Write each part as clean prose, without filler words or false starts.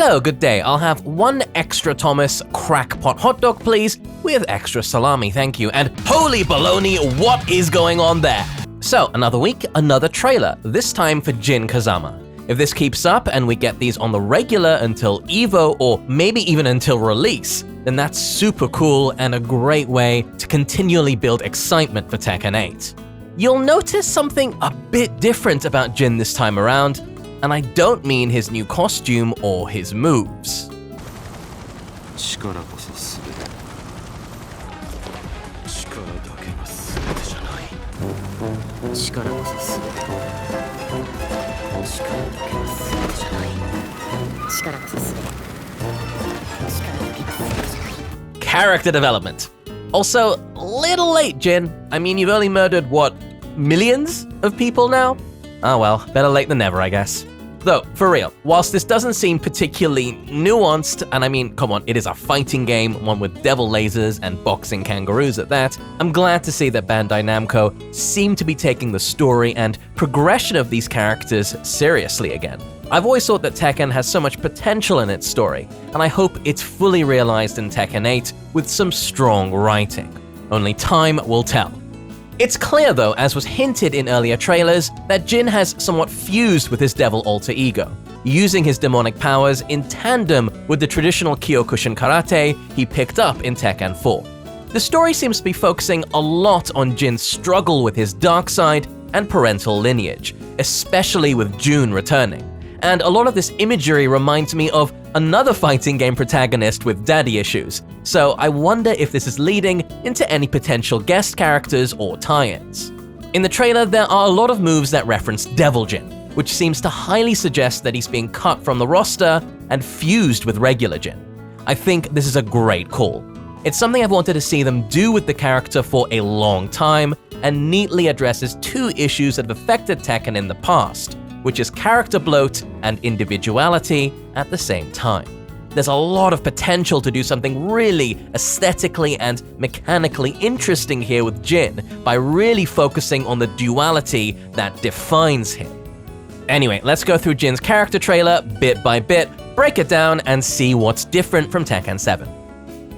Hello, good day. I'll have one extra Thomas crackpot hot dog, please, with extra salami, thank you. And holy baloney, what is going on there? So, another week, another trailer, this time for Jin Kazama. If this keeps up and we get these on the regular until EVO or maybe even until release, then that's super cool and a great way to continually build excitement for Tekken 8. You'll notice something a bit different about Jin this time around, and I don't mean his new costume or his moves. Character development. Also, little late, Jin. I mean, you've only murdered, what, millions of people now? Oh well, better late than never, I guess. Though, for real, whilst this doesn't seem particularly nuanced, and I mean, come on, it is a fighting game, one with devil lasers and boxing kangaroos at that, I'm glad to see that Bandai Namco seem to be taking the story and progression of these characters seriously again. I've always thought that Tekken has so much potential in its story, and I hope it's fully realized in Tekken 8 with some strong writing. Only time will tell. It's clear though, as was hinted in earlier trailers, that Jin has somewhat fused with his devil alter ego, using his demonic powers in tandem with the traditional Kyokushin karate he picked up in Tekken 4. The story seems to be focusing a lot on Jin's struggle with his dark side and parental lineage, especially with June returning. And a lot of this imagery reminds me of another fighting game protagonist with daddy issues, so I wonder if this is leading into any potential guest characters or tie-ins. In the trailer, there are a lot of moves that reference Devil Jin, which seems to highly suggest that he's being cut from the roster and fused with regular Jin. I think this is a great call. It's something I've wanted to see them do with the character for a long time, and neatly addresses two issues that have affected Tekken in the past, which is character bloat and individuality at the same time. There's a lot of potential to do something really aesthetically and mechanically interesting here with Jin by really focusing on the duality that defines him. Anyway, let's go through Jin's character trailer bit by bit, break it down, and see what's different from Tekken 7.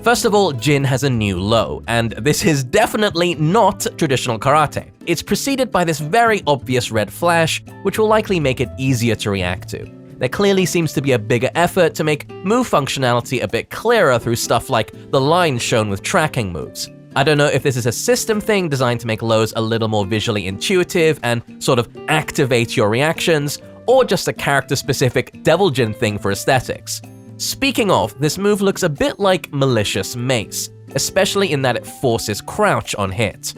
First of all, Jin has a new low, and this is definitely not traditional karate. It's preceded by this very obvious red flash, which will likely make it easier to react to. There clearly seems to be a bigger effort to make move functionality a bit clearer through stuff like the lines shown with tracking moves. I don't know if this is a system thing designed to make lows a little more visually intuitive and sort of activate your reactions, or just a character-specific Devil Jin thing for aesthetics. Speaking of, this move looks a bit like Malicious Mace, especially in that it forces crouch on hit.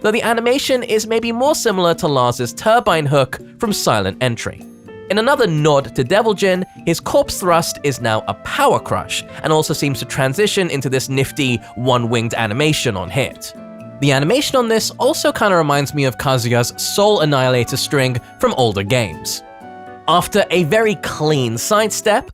Though the animation is maybe more similar to Lars's turbine hook from Silent Entry. In another nod to Devil Jin, his corpse thrust is now a power crush, and also seems to transition into this nifty one-winged animation on hit. The animation on this also kinda reminds me of Kazuya's Soul Annihilator string from older games. After a very clean sidestep,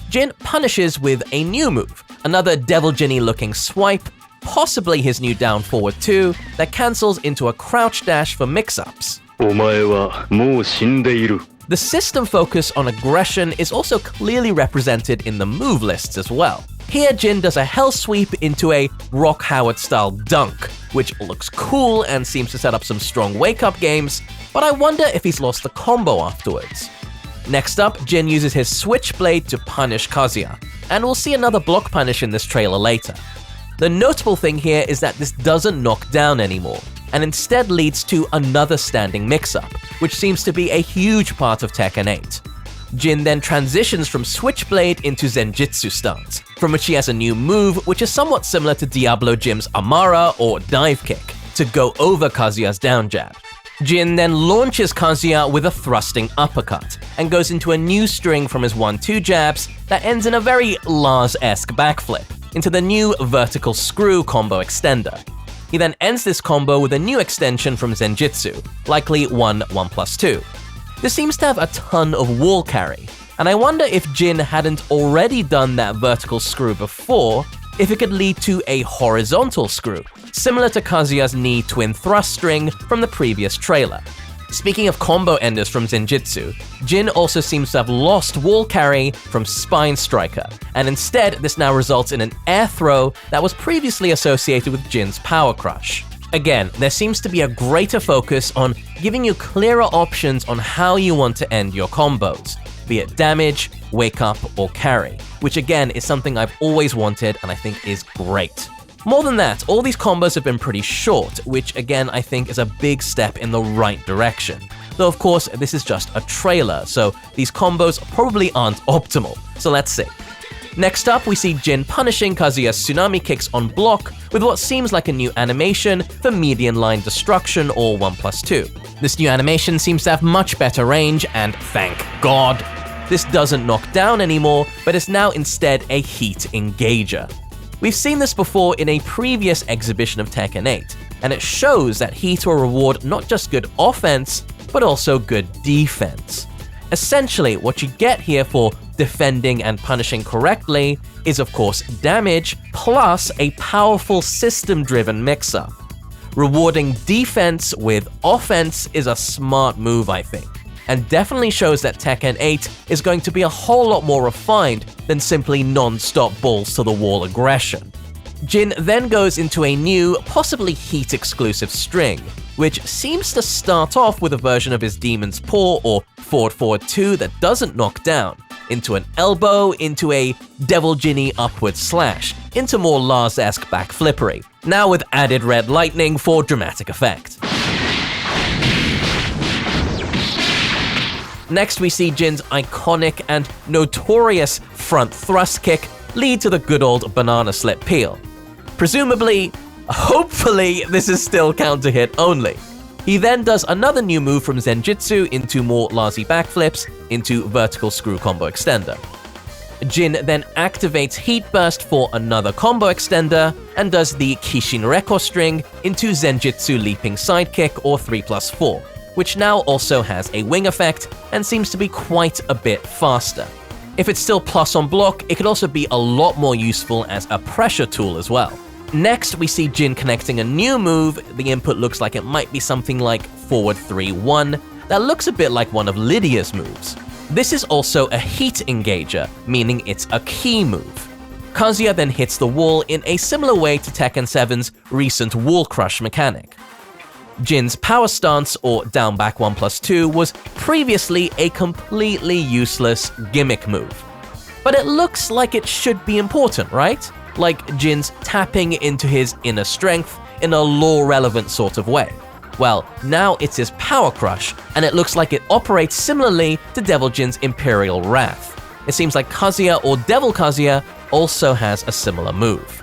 Jin punishes with a new move, another Devil Jin-y looking swipe, possibly his new down forward 2, that cancels into a crouch dash for mix-ups. Omae wa mou shindeiru. The system focus on aggression is also clearly represented in the move lists as well. Here, Jin does a hell sweep into a Rock Howard-style dunk, which looks cool and seems to set up some strong wake-up games, but I wonder if he's lost the combo afterwards. Next up, Jin uses his Switchblade to punish Kazuya, and we'll see another block punish in this trailer later. The notable thing here is that this doesn't knock down anymore, and instead leads to another standing mix-up, which seems to be a huge part of Tekken 8. Jin then transitions from Switchblade into Zenjitsu stance, from which he has a new move which is somewhat similar to Diablo Jim's Amara or Dive Kick, to go over Kazuya's down jab. Jin then launches Kazuya with a thrusting uppercut, and goes into a new string from his 1-2 jabs that ends in a very Lars-esque backflip, into the new vertical screw combo extender. He then ends this combo with a new extension from Zenjitsu, likely 1+2. This seems to have a ton of wall carry, and I wonder if Jin hadn't already done that vertical screw before, if it could lead to a horizontal screw, similar to Kazuya's knee twin thrust string from the previous trailer. Speaking of combo enders from Zenjitsu, Jin also seems to have lost wall carry from Spine Striker, and instead this now results in an air throw that was previously associated with Jin's Power Crush. Again, there seems to be a greater focus on giving you clearer options on how you want to end your combos, be it damage, wake up, or carry, which again is something I've always wanted and I think is great. More than that, all these combos have been pretty short, which again I think is a big step in the right direction. Though of course, this is just a trailer, so these combos probably aren't optimal, so let's see. Next up, we see Jin punishing Kazuya's tsunami kicks on block with what seems like a new animation for median line destruction or 1+2. This new animation seems to have much better range, and thank God. This doesn't knock down anymore, but is now instead a heat engager. We've seen this before in a previous exhibition of Tekken 8, and it shows that heat will reward not just good offense, but also good defense. Essentially, what you get here for defending and punishing correctly is of course damage plus a powerful system-driven mix-up. Rewarding defense with offense is a smart move, I think, and definitely shows that Tekken 8 is going to be a whole lot more refined than simply non-stop balls to the wall aggression. Jin then goes into a new, possibly heat-exclusive string, which seems to start off with a version of his Demon's Paw or forward 2 that doesn't knock down, into an elbow, into a Devil Jinny upward slash, into more Lars-esque back flippery, now with added red lightning for dramatic effect. Next we see Jin's iconic and notorious front thrust kick lead to the good old banana slip peel. Presumably, hopefully, this is still counter hit only. He then does another new move from Zenjitsu into more Larsi backflips into vertical screw combo extender. Jin then activates Heat Burst for another combo extender and does the Kishin Reko string into Zenjitsu leaping sidekick or 3+4, which now also has a wing effect and seems to be quite a bit faster. If it's still plus on block, it could also be a lot more useful as a pressure tool as well. Next, we see Jin connecting a new move. The input looks like it might be something like forward 3-1, that looks a bit like one of Lidia's moves. This is also a heat engager, meaning it's a key move. Kazuya then hits the wall in a similar way to Tekken 7's recent wall crush mechanic. Jin's power stance, or down back 1+2, was previously a completely useless gimmick move. But it looks like it should be important, right? Like Jin's tapping into his inner strength in a lore-relevant sort of way. Well, now it's his power crush, and it looks like it operates similarly to Devil Jin's Imperial Wrath. It seems like Kazuya or Devil Kazuya also has a similar move.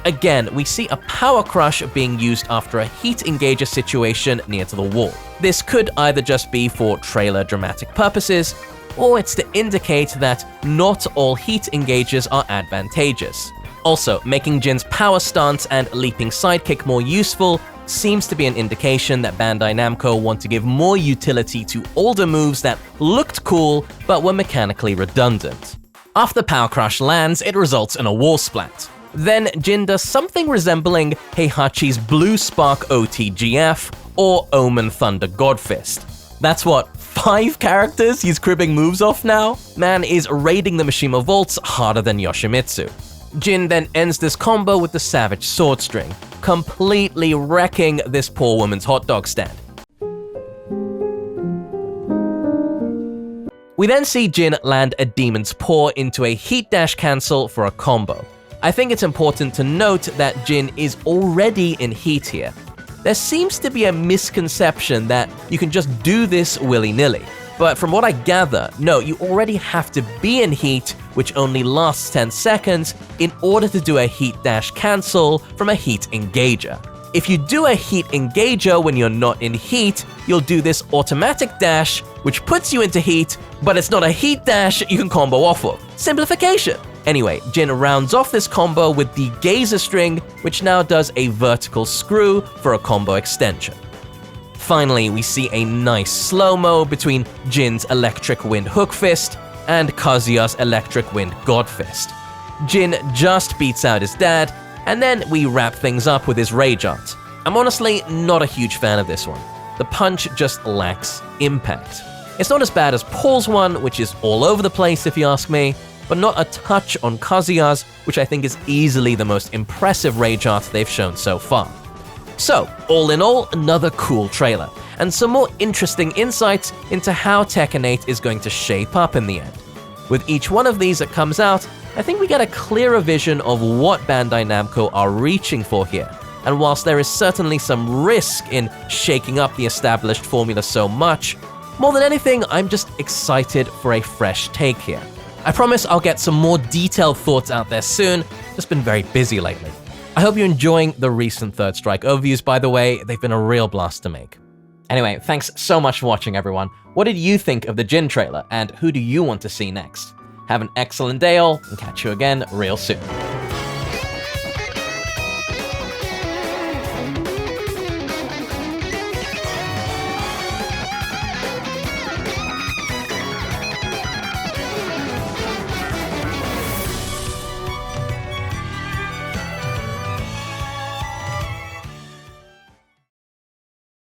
Again, we see a power crush being used after a heat engager situation near to the wall. This could either just be for trailer dramatic purposes, or it's to indicate that not all heat engagers are advantageous. Also, making Jin's power stance and leaping sidekick more useful seems to be an indication that Bandai Namco want to give more utility to older moves that looked cool but were mechanically redundant. After Power Crush lands, it results in a wall splat. Then Jin does something resembling Heihachi's Blue Spark OTGF or Omen Thunder Godfist. That's what, 5 characters he's cribbing moves off now? Man is raiding the Mishima Vaults harder than Yoshimitsu. Jin then ends this combo with the Savage Sword String, completely wrecking this poor woman's hot dog stand. We then see Jin land a Demon's Paw into a Heat Dash cancel for a combo. I think it's important to note that Jin is already in heat here. There seems to be a misconception that you can just do this willy-nilly. But from what I gather, no, you already have to be in heat, which only lasts 10 seconds, in order to do a heat dash cancel from a heat engager. If you do a heat engager when you're not in heat, you'll do this automatic dash, which puts you into heat, but it's not a heat dash you can combo off of. Simplification! Anyway, Jin rounds off this combo with the Gazer String, which now does a vertical screw for a combo extension. Finally, we see a nice slow-mo between Jin's Electric Wind Hookfist and Kazuya's Electric Wind Godfist. Jin just beats out his dad, and then we wrap things up with his Rage Art. I'm honestly not a huge fan of this one. The punch just lacks impact. It's not as bad as Paul's one, which is all over the place if you ask me, but not a touch on Kazuya's, which I think is easily the most impressive rage art they've shown so far. So, all in all, another cool trailer, and some more interesting insights into how Tekken 8 is going to shape up in the end. With each one of these that comes out, I think we get a clearer vision of what Bandai Namco are reaching for here. And whilst there is certainly some risk in shaking up the established formula so much, more than anything, I'm just excited for a fresh take here. I promise I'll get some more detailed thoughts out there soon, just been very busy lately. I hope you're enjoying the recent Third Strike overviews, by the way, they've been a real blast to make. Anyway, thanks so much for watching, everyone. What did you think of the Jin trailer, and who do you want to see next? Have an excellent day all, and catch you again real soon.